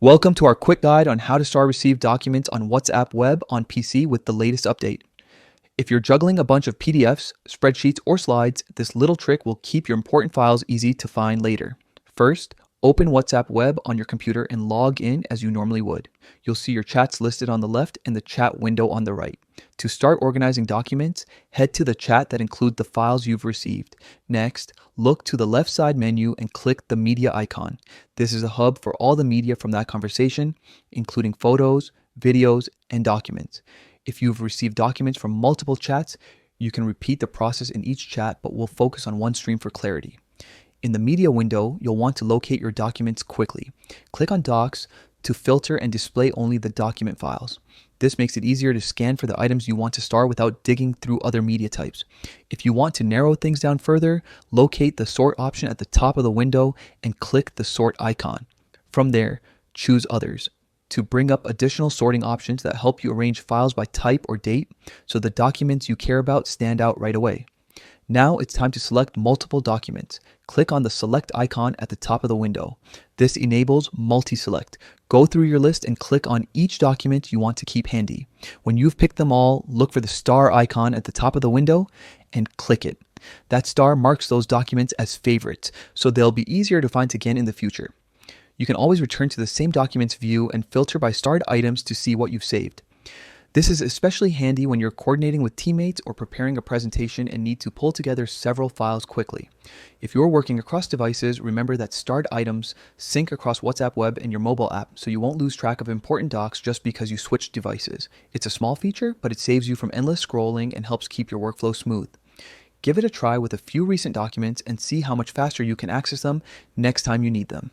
Welcome to our quick guide on how to start receive documents on WhatsApp Web on PC with the latest update. If you're juggling a bunch of PDFs, spreadsheets, or slides, this little trick will keep your important files easy to find later. First, open WhatsApp Web on your computer and log in as you normally would. You'll see your chats listed on the left and the chat window on the right. To start organizing documents, head to the chat that includes the files you've received. Next, look to the left side menu and click the media icon. This is a hub for all the media from that conversation, including photos, videos, and documents. If you've received documents from multiple chats, you can repeat the process in each chat, but we'll focus on one stream for clarity. In the media window, you'll want to locate your documents quickly. Click on Docs to filter and display only the document files. This makes it easier to scan for the items you want to start without digging through other media types. If you want to narrow things down further, locate the sort option at the top of the window and click the sort icon. From there, choose Others to bring up additional sorting options that help you arrange files by type or date so the documents you care about stand out right away. Now it's time to select multiple documents. Click on the select icon at the top of the window. This enables multi-select. Go through your list and click on each document you want to keep handy. When you've picked them all, look for the star icon at the top of the window and click it. That star marks those documents as favorites, so they'll be easier to find again in the future. You can always return to the same documents view and filter by starred items to see what you've saved. This is especially handy when you're coordinating with teammates or preparing a presentation and need to pull together several files quickly. If you're working across devices, remember that starred items sync across WhatsApp Web and your mobile app, so you won't lose track of important docs just because you switched devices. It's a small feature, but it saves you from endless scrolling and helps keep your workflow smooth. Give it a try with a few recent documents and see how much faster you can access them next time you need them.